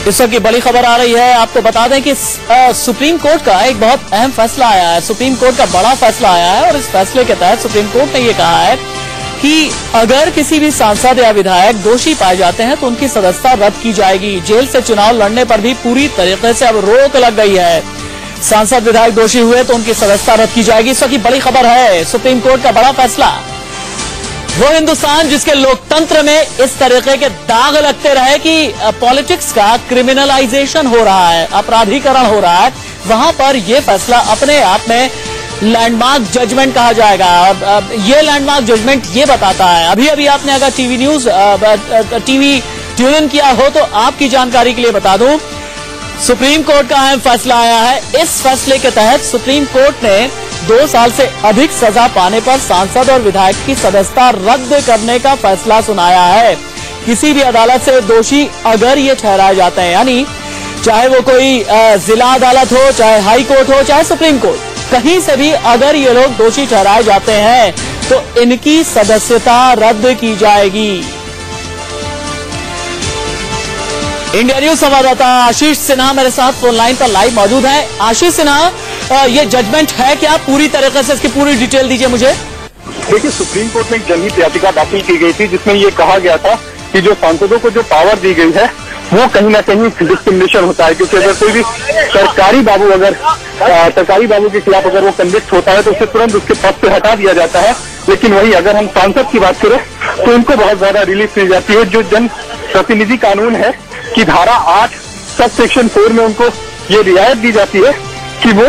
इस वक्त की बड़ी खबर आ रही है। आपको बता दें कि सुप्रीम कोर्ट का एक बहुत अहम फैसला आया है। सुप्रीम कोर्ट का बड़ा फैसला आया है और इस फैसले के तहत सुप्रीम कोर्ट ने ये कहा है कि अगर किसी भी सांसद या विधायक दोषी पाए जाते हैं तो उनकी सदस्यता रद्द की जाएगी। जेल से चुनाव लड़ने पर भी पूरी तरीके से अब रोक लग गई है। सांसद विधायक दोषी हुए तो उनकी सदस्यता रद्द की जाएगी। इस वक्त की बड़ी खबर है, सुप्रीम कोर्ट का बड़ा फैसला। वो हिंदुस्तान जिसके लोकतंत्र में इस तरीके के दाग लगते रहे कि पॉलिटिक्स का क्रिमिनलाइजेशन हो रहा है, अपराधीकरण हो रहा है, वहां पर यह फैसला अपने आप में लैंडमार्क जजमेंट कहा जाएगा। और ये लैंडमार्क जजमेंट ये बताता है, अभी अभी आपने अगर टीवी ट्यून इन किया हो तो आपकी जानकारी के लिए बता दूं, सुप्रीम कोर्ट का अहम फैसला आया है। इस फैसले के तहत सुप्रीम कोर्ट ने 2 साल से अधिक सजा पाने पर सांसद और विधायक की सदस्यता रद्द करने का फैसला सुनाया है। किसी भी अदालत से दोषी अगर ये ठहराए जाते हैं, यानी चाहे वो कोई जिला अदालत हो, चाहे हाई कोर्ट हो, चाहे सुप्रीम कोर्ट, कहीं से भी अगर ये लोग दोषी ठहराए जाते हैं तो इनकी सदस्यता रद्द की जाएगी। इंडिया न्यूज संवाददाता आशीष सिन्हा मेरे साथ फोन लाइन पर लाइव मौजूद है। आशीष सिन्हा, ये जजमेंट है क्या? पूरी तरीके से इसकी पूरी डिटेल दीजिए मुझे। देखिए, सुप्रीम कोर्ट में एक जनहित याचिका दाखिल की गई थी जिसमें ये कहा गया था कि जो सांसदों को जो पावर दी गई है वो कहीं ना कहीं डिस्क्रिमिनेशन होता है, क्योंकि अगर कोई भी सरकारी बाबू के खिलाफ अगर वो कन्विक्ट होता है तो उसे तुरंत उसके पद से हटा दिया जाता है। लेकिन वही अगर हम सांसद की बात करें तो उनको बहुत ज्यादा रिलीफ मिल जाती है। जो जन प्रतिनिधि कानून है कि धारा 8 सब सेक्शन 4 में उनको ये रियायत दी जाती है कि वो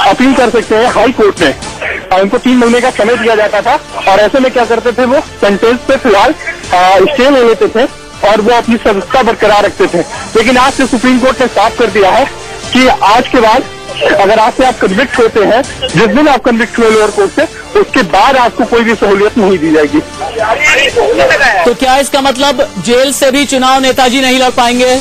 अपील कर सकते हैं हाई कोर्ट में। उनको 3 महीने का समय दिया जाता था और ऐसे में क्या करते थे, वो सेंटेंस पे फिलहाल स्टे ले लेते थे और वो अपनी सदस्यता बरकरार रखते थे। लेकिन आज से सुप्रीम कोर्ट ने साफ कर दिया है कि आज के बाद अगर आज से आप कन्विक्ट होते हैं, जिस दिन आप कन्विक्ट हुए लोअर कोर्ट से, उसके बाद आपको कोई भी सहूलियत नहीं दी जाएगी। तो क्या इसका मतलब जेल से भी चुनाव नेताजी नहीं लड़ पाएंगे?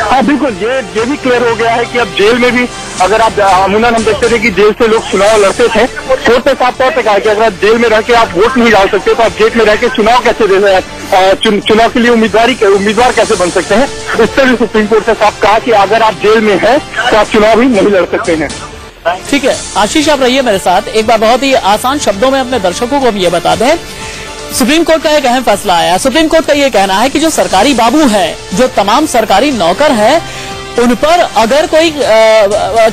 हाँ बिल्कुल, ये भी क्लियर हो गया है कि अब जेल में भी अगर आप अमूमन हम देखते थे कि जेल से लोग चुनाव लड़ते थे, कोर्ट ने साफ तौर पर कहा कि अगर आप जेल में रह के आप वोट नहीं डाल सकते तो आप जेल में रह के चुनाव कैसे दे चुनाव के लिए उम्मीदवार कैसे बन सकते हैं। इस तरह सुप्रीम कोर्ट ने साफ कहा कि अगर आप जेल में हैं तो आप चुनाव ही नहीं लड़ सकते हैं। ठीक है आशीष, आप रहिए मेरे साथ। एक बार बहुत ही आसान शब्दों में अपने दर्शकों को हम ये बता दें, सुप्रीम कोर्ट का एक अहम फैसला आया। सुप्रीम कोर्ट का ये कहना है कि जो सरकारी बाबू है, जो तमाम सरकारी नौकर है, उन पर अगर कोई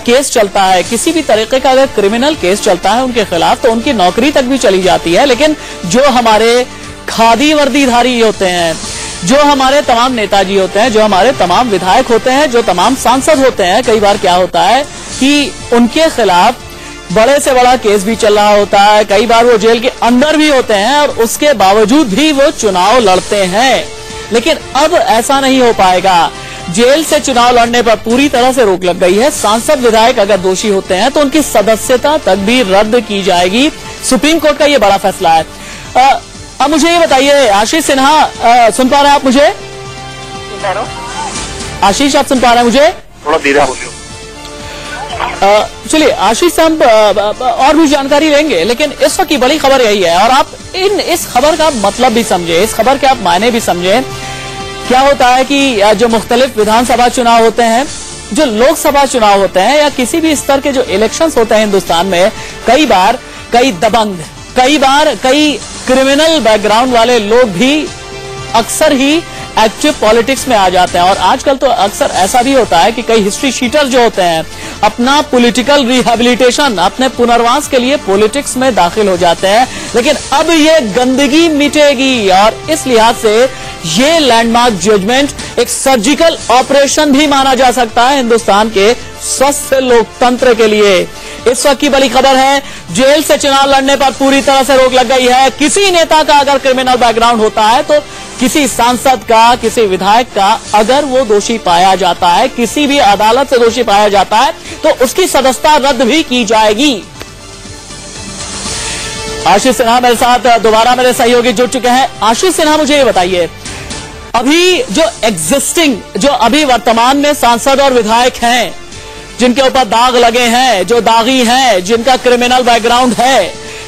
केस चलता है, किसी भी तरीके का अगर क्रिमिनल केस चलता है उनके खिलाफ, तो उनकी नौकरी तक भी चली जाती है। लेकिन जो हमारे खादी वर्दीधारी होते हैं, जो हमारे तमाम नेताजी होते हैं, जो हमारे तमाम विधायक होते हैं, जो तमाम सांसद होते हैं, कई बार क्या होता है कि उनके खिलाफ बड़े से बड़ा केस भी चल रहा होता है, कई बार वो जेल के अंदर भी होते हैं और उसके बावजूद भी वो चुनाव लड़ते हैं। लेकिन अब ऐसा नहीं हो पाएगा। जेल से चुनाव लड़ने पर पूरी तरह से रोक लग गई है। सांसद विधायक अगर दोषी होते हैं तो उनकी सदस्यता तक भी रद्द की जाएगी। सुप्रीम कोर्ट का ये बड़ा फैसला है। अब मुझे ये बताइए आशीष सिन्हा, सुन पा रहे हैं आप मुझे? आशीष, आप सुन पा रहे हैं मुझे? थोड़ा धीरे बोलिए। चलिए आशीष से हम और भी जानकारी लेंगे, लेकिन इस वक्त की बड़ी खबर यही है और आप इस खबर का मतलब भी समझे, इस खबर के आप मायने भी समझे। क्या होता है कि जो मुख्तलिफ विधानसभा चुनाव होते हैं, जो लोकसभा चुनाव होते हैं, या किसी भी स्तर के जो इलेक्शंस होते हैं हिंदुस्तान में, कई बार कई दबंग, कई बार कई क्रिमिनल बैकग्राउंड वाले लोग भी अक्सर ही एक्टिव पॉलिटिक्स में आ जाते हैं। और आजकल तो अक्सर ऐसा भी होता है कि कई हिस्ट्री शीटर जो होते हैं अपना पॉलिटिकल रिहेबिलिटेशन, अपने पुनर्वास के लिए पॉलिटिक्स में दाखिल हो जाते हैं। लेकिन अब ये गंदगी मिटेगी और इस लिहाज से ये लैंडमार्क जजमेंट एक सर्जिकल ऑपरेशन भी माना जा सकता है हिंदुस्तान के स्वस्थ लोकतंत्र के लिए। इस वक्त की बड़ी खबर है, जेल से चुनाव लड़ने पर पूरी तरह से रोक लग गई है। किसी नेता का अगर क्रिमिनल बैकग्राउंड होता है, तो किसी सांसद का, किसी विधायक का अगर वो दोषी पाया जाता है, किसी भी अदालत से दोषी पाया जाता है, तो उसकी सदस्यता रद्द भी की जाएगी। आशीष सिन्हा मेरे साथ दोबारा मेरे सहयोगी जुड़ चुके हैं। आशीष सिन्हा, मुझे ये बताइए, अभी जो अभी वर्तमान में सांसद और विधायक हैं, जिनके ऊपर दाग लगे हैं, जो दागी हैं, जिनका क्रिमिनल बैकग्राउंड है,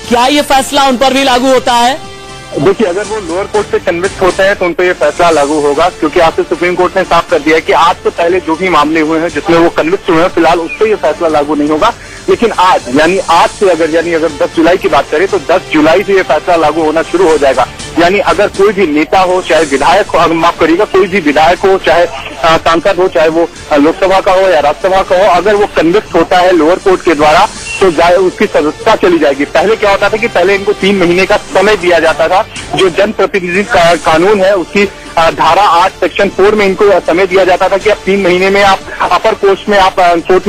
क्या ये फैसला उन पर भी लागू होता है? देखिए, अगर वो लोअर कोर्ट से कन्विक्ट होते हैं तो उन पर ये फैसला लागू होगा, क्योंकि आज से सुप्रीम कोर्ट ने साफ कर दिया है कि आज से पहले जो भी मामले हुए हैं जिसमें वो कन्विक्ट हुए हैं, फिलहाल उस पर ये फैसला लागू नहीं होगा। लेकिन आज से अगर 10 जुलाई की बात करें तो 10 जुलाई से ये फैसला लागू होना शुरू हो जाएगा। यानी अगर कोई भी नेता हो, चाहे विधायक हो, माफ करिएगा, कोई भी विधायक हो, चाहे सांसद हो, चाहे वो लोकसभा का हो या राज्यसभा का हो, अगर वो कन्विक्ट होता है लोअर कोर्ट के द्वारा तो उसकी सदस्यता चली जाएगी। पहले क्या होता था कि पहले इनको 3 महीने का समय दिया जाता था। जो जनप्रतिनिधि कानून है उसकी धारा 8 सेक्शन 4 में इनको समय दिया जाता था कि अब 3 महीने में आप अपर कोर्ट में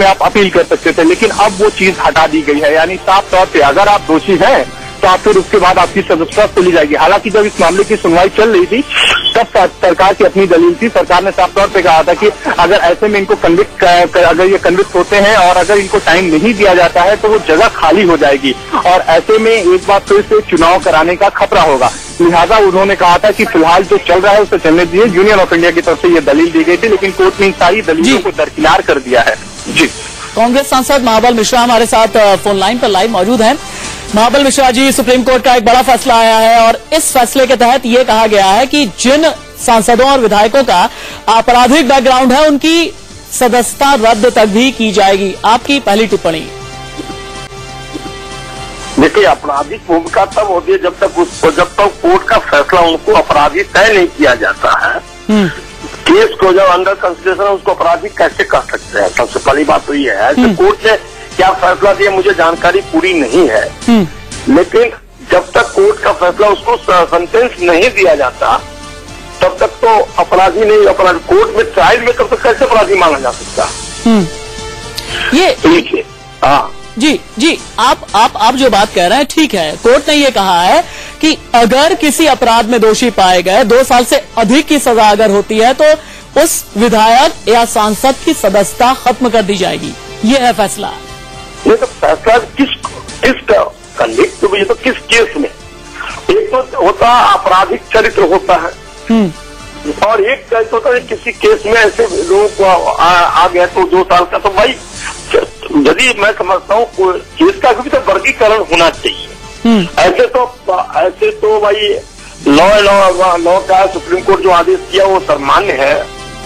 आप अपील कर सकते थे। लेकिन अब वो चीज हटा दी गई है, यानी साफ तौर पे अगर आप दोषी हैं तो आप फिर उसके बाद आपकी सदस्यता चली जाएगी। हालांकि जब इस मामले की सुनवाई चल रही थी तब सरकार की अपनी दलील थी। सरकार ने साफ तौर पे कहा था कि अगर ऐसे में इनको अगर ये कन्विक्ट होते हैं और अगर इनको टाइम नहीं दिया जाता है तो वो जगह खाली हो जाएगी और ऐसे में एक बार फिर से चुनाव कराने का खतरा होगा। लिहाजा उन्होंने कहा था कि फिलहाल जो चल रहा है उसे चलने दीजिए। यूनियन ऑफ इंडिया की तरफ से ये दलील दी गई थी, लेकिन कोर्ट ने इन सारी दलीलों को दरकिनार कर दिया है। जी, कांग्रेस सांसद महाबल मिश्रा हमारे साथ फोन लाइन पर लाइव मौजूद हैं। महाबल मिश्रा जी, सुप्रीम कोर्ट का एक बड़ा फैसला आया है और इस फैसले के तहत ये कहा गया है कि जिन सांसदों और विधायकों का आपराधिक बैकग्राउंड है उनकी सदस्यता रद्द तक भी की जाएगी। आपकी पहली टिप्पणी। देखिए, आपराधिक भूमिका तब होती है जब तक कोर्ट का फैसला उनको अपराधी तय नहीं किया जाता है। केस को जब अंडर कंसिडरेशन है उसको अपराधी कैसे कह सकते हैं? सबसे पहली बात तो ये है कि कोर्ट ने क्या फैसला दिया मुझे जानकारी पूरी नहीं है, लेकिन जब तक कोर्ट का फैसला उसको सेंटेंस नहीं दिया जाता तब तक तो अपराधी नहीं, अपराधी कोर्ट में ट्रायल में तब तक कैसे अपराधी माना जा सकता? ये ठीक है। हाँ जी, आप जो बात कह रहे हैं ठीक है। कोर्ट ने ये कहा है कि अगर किसी अपराध में दोषी पाए गए 2 साल से अधिक की सजा अगर होती है तो उस विधायक या सांसद की सदस्यता खत्म कर दी जाएगी। ये है फैसला। ये तो फैसला किस कन्विक्ट तो ये तो किस केस में? एक तो होता आपराधिक चरित्र होता है और एक केस होता है किसी केस में ऐसे लोगों को आ गया तो 2 साल का। तो भाई यदि मैं समझता हूँ केस का भी तो वर्गीकरण होना चाहिए। ऐसे तो भाई लॉ का सुप्रीम कोर्ट जो आदेश किया वो सर्वमान्य है,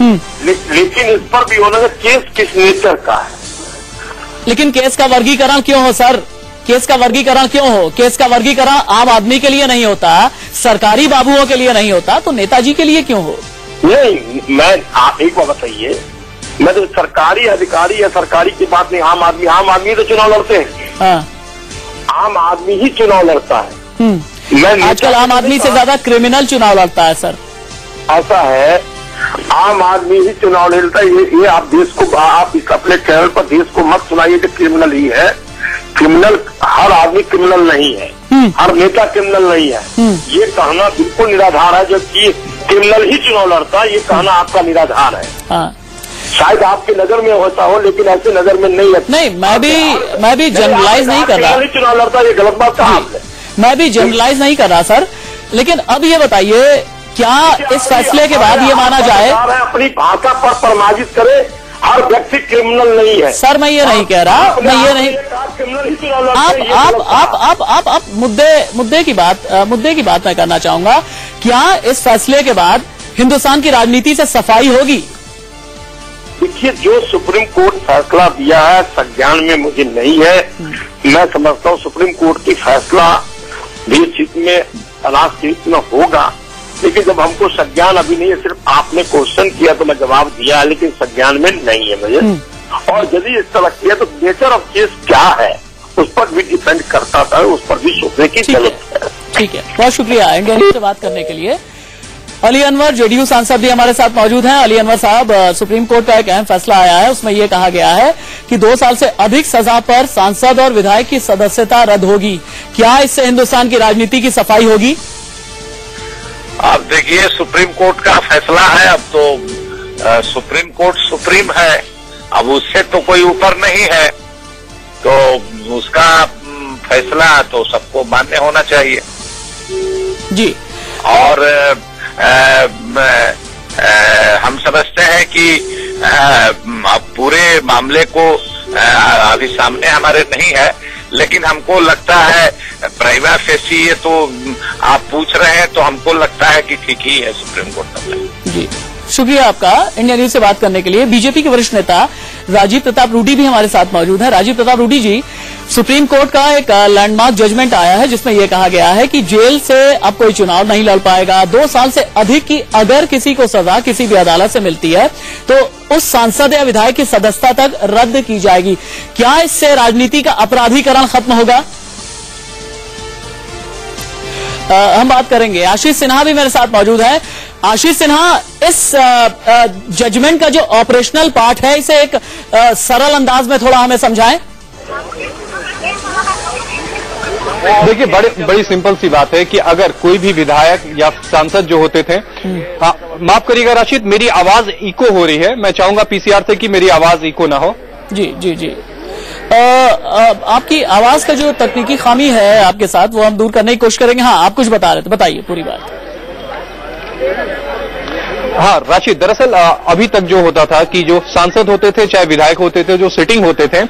लेकिन इस पर भी होना केस किस नेचर का है। लेकिन केस का वर्गीकरण क्यों हो सर? केस का वर्गीकरण क्यों हो? केस का वर्गीकरण आम आदमी के लिए नहीं होता, सरकारी बाबुओं के लिए नहीं होता, तो नेताजी के लिए क्यों हो? नहीं, आप एक बात बताइए, मैं तो सरकारी अधिकारी या सरकारी की बात नहीं, आम आदमी तो चुनाव लड़ते हैं। हाँ। आम आदमी ही चुनाव लड़ता है। आजकल आम आदमी से ज्यादा क्रिमिनल चुनाव लड़ता है सर। ऐसा है, आम आदमी ही चुनाव लड़ता है। ये आप देश को, आप अपने चैनल पर देश को मत सुनाइए कि क्रिमिनल ही है। क्रिमिनल हर आदमी क्रिमिनल नहीं है, हर नेता क्रिमिनल नहीं है। ये कहना बिल्कुल निराधार है। जबकि क्रिमिनल ही चुनाव लड़ता है, ये कहना आपका निराधार है। हाँ। शायद आपके नगर में होता हो, लेकिन ऐसे नगर में नहीं है। नहीं, मैं भी जनरलाइज नहीं कर रहा। चुनाव लड़ता है, ये गलत बात कहा आपने। मैं भी जनरलाइज नहीं कर रहा सर, लेकिन अब ये बताइए, क्या इस फैसले के बाद ये माना जाए? अपनी भाषा पर परमाजित करे, हर व्यक्ति क्रिमिनल नहीं है। सर मैं ये नहीं कह रहा, मैं ये नहीं। आप मुद्दे की बात मैं करना चाहूंगा। क्या इस फैसले के बाद हिंदुस्तान की राजनीति से सफाई होगी? देखिए, जो सुप्रीम कोर्ट फैसला दिया है संज्ञान में मुझे नहीं है। मैं समझता हूँ सुप्रीम कोर्ट की फैसला भी हित में, राष्ट्रहित में होगा, लेकिन जब हमको संज्ञान अभी नहीं है, सिर्फ आपने क्वेश्चन किया तो मैं जवाब दिया, लेकिन संज्ञान में नहीं है मुझे। और यदि इस तरह किया तो नेचर ऑफ केस क्या है उस पर भी डिपेंड करता था, उस पर भी सोचने की जरूरत है। ठीक है, बहुत शुक्रिया इंडिया न्यूज से बात करने के लिए। अली अनवर जेडीयू सांसद भी हमारे साथ मौजूद हैं। अली अनवर साहब, सुप्रीम कोर्ट का एक अहम फैसला आया है, उसमें यह कहा गया है कि 2 साल से अधिक सजा पर सांसद और विधायक की सदस्यता रद्द होगी। क्या इससे हिंदुस्तान की राजनीति की सफाई होगी? आप देखिए, सुप्रीम कोर्ट का फैसला है। अब तो सुप्रीम कोर्ट सुप्रीम है, अब उससे तो कोई ऊपर नहीं है, तो उसका फैसला तो सबको मान्य होना चाहिए जी। और हम समझते हैं कि अब पूरे मामले को अभी सामने हमारे नहीं है, लेकिन हमको लगता है प्राइमा फेसी ये तो आप पूछ रहे हैं तो हमको लगता है कि ठीक ही है सुप्रीम कोर्ट ने। जी शुक्रिया आपका इंडिया न्यूज से बात करने के लिए। बीजेपी के वरिष्ठ नेता राजीव प्रताप रूडी भी हमारे साथ मौजूद है। राजीव प्रताप रूडी जी, सुप्रीम कोर्ट का एक लैंडमार्क जजमेंट आया है जिसमें यह कहा गया है कि जेल से अब कोई चुनाव नहीं लड़ पाएगा। 2 साल से अधिक की अगर किसी को सजा किसी भी अदालत से मिलती है तो उस सांसद या विधायक की सदस्यता तक रद्द की जाएगी। क्या इससे राजनीति का अपराधीकरण खत्म होगा? हम बात करेंगे। आशीष सिन्हा भी मेरे साथ मौजूद है। आशीष सिन्हा, इस जजमेंट का जो ऑपरेशनल पार्ट है इसे एक सरल अंदाज में थोड़ा हमें समझाएं। देखिए, बड़ी सिंपल सी बात है कि अगर कोई भी विधायक या सांसद जो होते थे, माफ करिएगा राशिद, मेरी आवाज इको हो रही है, मैं चाहूंगा पीसीआर से कि मेरी आवाज इको ना हो। जी जी जी, आपकी आवाज का जो तकनीकी खामी है आपके साथ वो हम दूर करने की कोशिश करेंगे। हाँ, आप कुछ बता रहे थे, बताइए पूरी बात। हाँ राशिद, दरअसल अभी तक जो होता था कि जो सांसद होते थे चाहे विधायक होते थे, जो सिटिंग होते थे,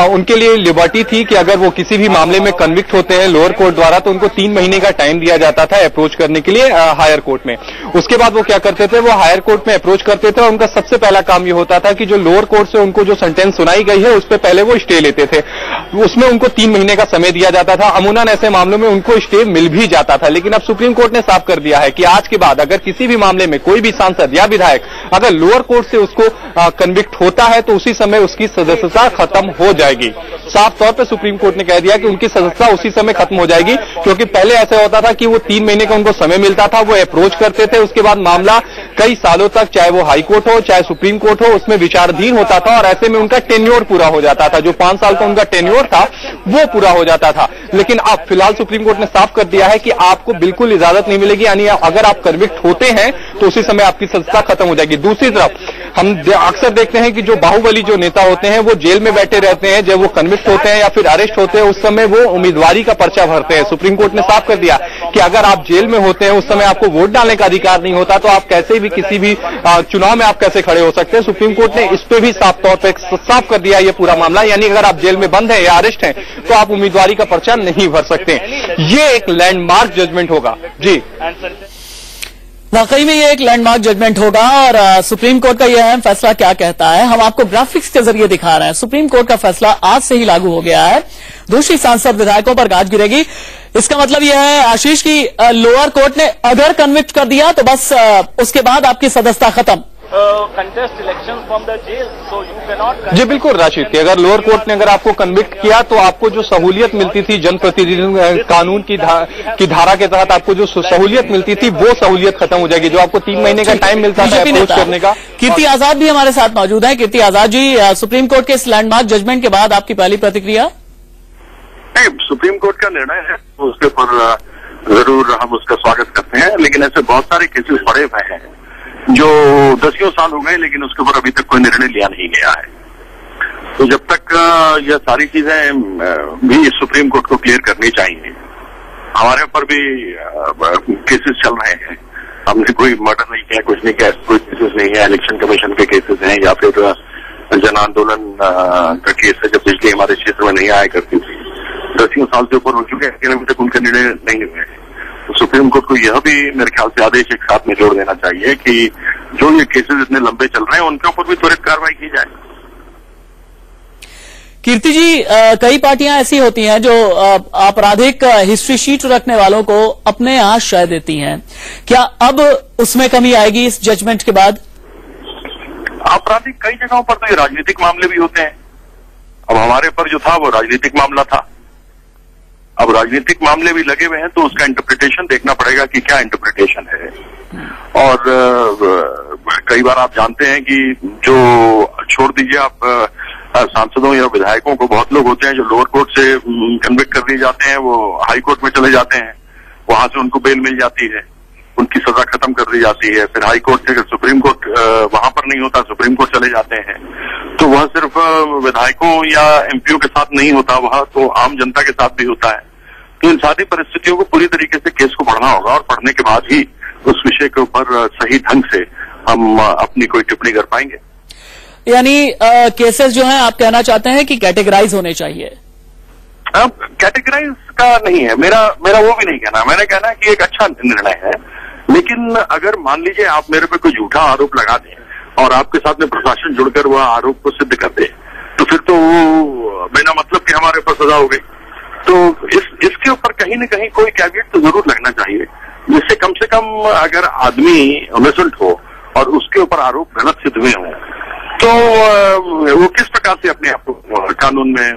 उनके लिए लिबर्टी थी कि अगर वो किसी भी मामले में कन्विक्ट होते हैं लोअर कोर्ट द्वारा तो उनको 3 महीने का टाइम दिया जाता था अप्रोच करने के लिए हायर कोर्ट में। उसके बाद वो क्या करते थे, वो हायर कोर्ट में अप्रोच करते थे और उनका सबसे पहला काम ये होता था कि जो लोअर कोर्ट से उनको जो सेंटेंस सुनाई गई है उस पर पहले वो स्टे लेते थे। उसमें उनको 3 महीने का समय दिया जाता था। अमूमन ऐसे मामलों में उनको स्टे मिल भी जाता था। लेकिन अब सुप्रीम कोर्ट ने साफ कर दिया है कि आज के बाद अगर किसी भी मामले में कोई भी सांसद या विधायक अगर लोअर कोर्ट से उसको कन्विक्ट होता है तो उसी समय उसकी सदस्यता खत्म हो जाएगी। साफ तौर पे सुप्रीम कोर्ट ने कह दिया कि उनकी सदस्यता उसी समय खत्म हो जाएगी, क्योंकि पहले ऐसा होता था कि वो 3 महीने का उनको समय मिलता था, वो अप्रोच करते थे, उसके बाद मामला कई सालों तक चाहे वो हाई कोर्ट हो चाहे सुप्रीम कोर्ट हो उसमें विचाराधीन होता था और ऐसे में उनका टेन्योर पूरा हो जाता था। जो 5 साल का उनका टेन्योर था वो पूरा हो जाता था। लेकिन अब फिलहाल सुप्रीम कोर्ट ने साफ कर दिया है कि आपको बिल्कुल इजाजत नहीं मिलेगी, यानी अगर आप कन्विक्ट होते हैं तो उसी समय आपकी सदस्यता खत्म हो जाएगी। दूसरी तरफ हम अक्सर देखते हैं कि जो बाहुबली जो नेता होते हैं वो जेल में बैठे रहते हैं, जब वो कन्विक्ट होते हैं या फिर अरेस्ट होते हैं उस समय वो उम्मीदवारी का पर्चा भरते हैं। सुप्रीम कोर्ट ने साफ कर दिया कि अगर आप जेल में होते हैं उस समय आपको वोट डालने का अधिकार नहीं होता, तो आप कैसे भी किसी भी चुनाव में आप कैसे खड़े हो सकते हैं। सुप्रीम कोर्ट ने इस पे भी साफ तौर पर साफ कर दिया ये पूरा मामला, यानी अगर आप जेल में बंद हैं या अरेस्ट हैं तो आप उम्मीदवारी का पर्चा नहीं भर सकते। ये एक लैंडमार्क जजमेंट होगा। जी, वाकई में ये एक लैंडमार्क जजमेंट होगा। और सुप्रीम कोर्ट का यह अहम फैसला क्या कहता है हम आपको ग्राफिक्स के जरिए दिखा रहे हैं। सुप्रीम कोर्ट का फैसला आज से ही लागू हो गया है। दोषी सांसद विधायकों पर गाज गिरेगी। इसका मतलब यह है आशीष की लोअर कोर्ट ने अगर कन्विक्ट कर दिया तो बस उसके बाद आपकी सदस्यता खत्म। contest elections from the jail, so you cannot। जी बिल्कुल राशिद, कि अगर लोअर कोर्ट ने अगर आपको कन्विक्ट किया तो आपको जो सहूलियत मिलती थी जनप्रतिनिधि कानून की धारा के तहत आपको जो सहूलियत मिलती थी वो सहूलियत खत्म हो जाएगी। जो आपको 3 महीने का टाइम मिलता था अप्रोच करने का। कीर्ति आजाद भी हमारे साथ मौजूद है। कीर्ति आजाद जी, सुप्रीम कोर्ट के इस लैंडमार्क जजमेंट के बाद आपकी पहली प्रतिक्रिया? सुप्रीम कोर्ट का निर्णय है, उसके ऊपर जरूर हम उसका स्वागत करते हैं, लेकिन ऐसे बहुत सारे केसेस पड़े हुए हैं जो 10 साल हो गए लेकिन उसके ऊपर अभी तक कोई निर्णय लिया नहीं गया है। तो जब तक यह सारी चीजें भी सुप्रीम कोर्ट को क्लियर करनी चाहिए। हमारे ऊपर भी केसेस चल रहे हैं, हमने कोई मर्डर नहीं किया, कुछ नहीं किया, कोई केसेस नहीं है। इलेक्शन कमीशन के केसेस हैं या फिर जन आंदोलन का केस है जब बिजली हमारे क्षेत्र में नहीं आया करती थी। 10 साल से ऊपर हो चुके हैं लेकिन अभी तक उनके निर्णय नहीं हुए हैं। तो सुप्रीम कोर्ट को यह भी मेरे ख्याल से आदेश एक साथ में जोड़ देना चाहिए कि जो ये केसेस इतने लंबे चल रहे हैं उनके ऊपर भी त्वरित कार्रवाई की जाए। कीर्ति जी, कई पार्टियां ऐसी होती हैं जो आपराधिक हिस्ट्री शीट रखने वालों को अपने आश्रय देती हैं। क्या अब उसमें कमी आएगी इस जजमेंट के बाद? आपराधिक कई जगहों पर तो ये राजनीतिक मामले भी होते हैं। अब हमारे पर जो था वो राजनीतिक मामला था, अब राजनीतिक मामले भी लगे हुए हैं तो उसका इंटरप्रिटेशन देखना पड़ेगा कि क्या इंटरप्रिटेशन है। और कई बार आप जानते हैं कि जो छोड़ दीजिए आप सांसदों या विधायकों को, बहुत लोग होते हैं जो लोअर कोर्ट से कन्विक्ट कर दिए जाते हैं, वो हाई कोर्ट में चले जाते हैं, वहां से उनको बेल मिल जाती है, उनकी सजा खत्म कर दी जाती है। फिर हाई कोर्ट से अगर सुप्रीम कोर्ट वहां पर नहीं होता, सुप्रीम कोर्ट चले जाते हैं। तो वह सिर्फ विधायकों या एमपीओ के साथ नहीं होता, वह तो आम जनता के साथ भी होता है। तो इन सारी परिस्थितियों को पूरी तरीके से केस को पढ़ना होगा और पढ़ने के बाद ही उस विषय के ऊपर सही ढंग से हम अपनी कोई टिप्पणी कर पाएंगे। यानी केसेस जो हैं आप कहना चाहते हैं कि कैटेगराइज होने चाहिए? अब कैटेगराइज का नहीं है, मेरा वो भी नहीं कहना। मैंने कहना है कि एक अच्छा निर्णय है, लेकिन अगर मान लीजिए आप मेरे पे कोई झूठा आरोप लगा दें और आपके साथ में प्रशासन जुड़कर वह आरोप को सिद्ध कर दे, तो फिर तो वो बिना मतलब के हमारे ऊपर सजा हो गई। तो इसके ऊपर कहीं न कहीं कोई कैविएट तो जरूर लगना चाहिए, जिससे कम से कम अगर आदमी इनोसेंट हो और उसके ऊपर आरोप गलत सिद्ध हुए हों, तो वो किस प्रकार से अपने आप को कानून में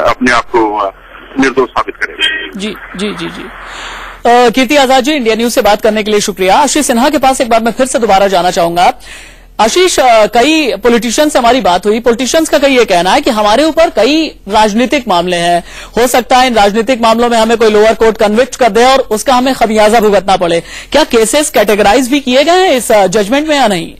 अपने आप को निर्दोष साबित करेगा। जी जी जी जी कीर्ति आजाद जी, इंडिया न्यूज से बात करने के लिए शुक्रिया। आशीष सिन्हा के पास एक बार मैं फिर से दोबारा जाना चाहूंगा। आशीष, कई पॉलिटिशियंस से हमारी बात हुई, पॉलिटिशियंस का कई ये कहना है कि हमारे ऊपर कई राजनीतिक मामले हैं, हो सकता है इन राजनीतिक मामलों में हमें कोई लोअर कोर्ट कन्विक्ट कर दे और उसका हमें खमियाजा भुगतना पड़े। क्या केसेस कैटेगराइज भी किए गए हैं इस जजमेंट में या नहीं?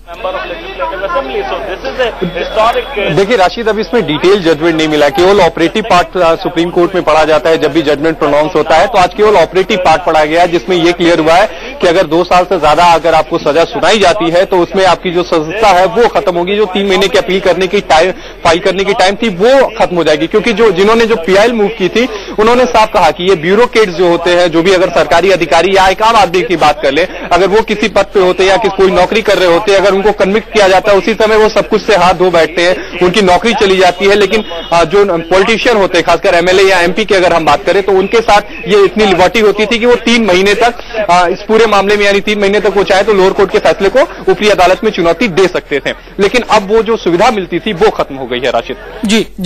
देखिए राशिद, अब इसमें डिटेल जजमेंट नहीं मिला, केवल ऑपरेटिव पार्ट सुप्रीम कोर्ट में पढ़ा जाता है जब भी जजमेंट प्रोनाउंस होता है। तो आज केवल ऑपरेटिव पार्ट पढ़ा गया है, जिसमें यह क्लियर हुआ है कि अगर 2 साल से ज्यादा अगर आपको सजा सुनाई जाती है तो उसमें आपकी जो सजा है वो खत्म होगी। जो 3 महीने की अपील करने की फाइल करने की टाइम थी वो खत्म हो जाएगी, क्योंकि जिन्होंने जो पीआईएल मूव की थी उन्होंने साफ कहा कि ये ब्यूरोक्रेट्स जो होते हैं, जो भी अगर सरकारी अधिकारी या एक आम आदमी की बात कर ले, अगर वो किसी पद पे होते या कोई नौकरी कर रहे होते, अगर उनको कन्विक्ट किया जाता है उसी समय वो सब कुछ से हाथ धो बैठते हैं, उनकी नौकरी चली जाती है। लेकिन जो पॉलिटिशियन होते हैं, खासकर एमएलए या एमपी की अगर हम बात करें, तो उनके साथ ये इतनी लिबर्टी होती थी कि वो 3 महीने तक इस पूरे मामले में, यानी 3 महीने तक वो चाहे तो लोअर कोर्ट के फैसले को ऊपरी अदालत में चुनौती दे सकते थे। लेकिन अब वो जो सुविधा मिलती थी वो खत्म हो गई है राशिद। जी जी।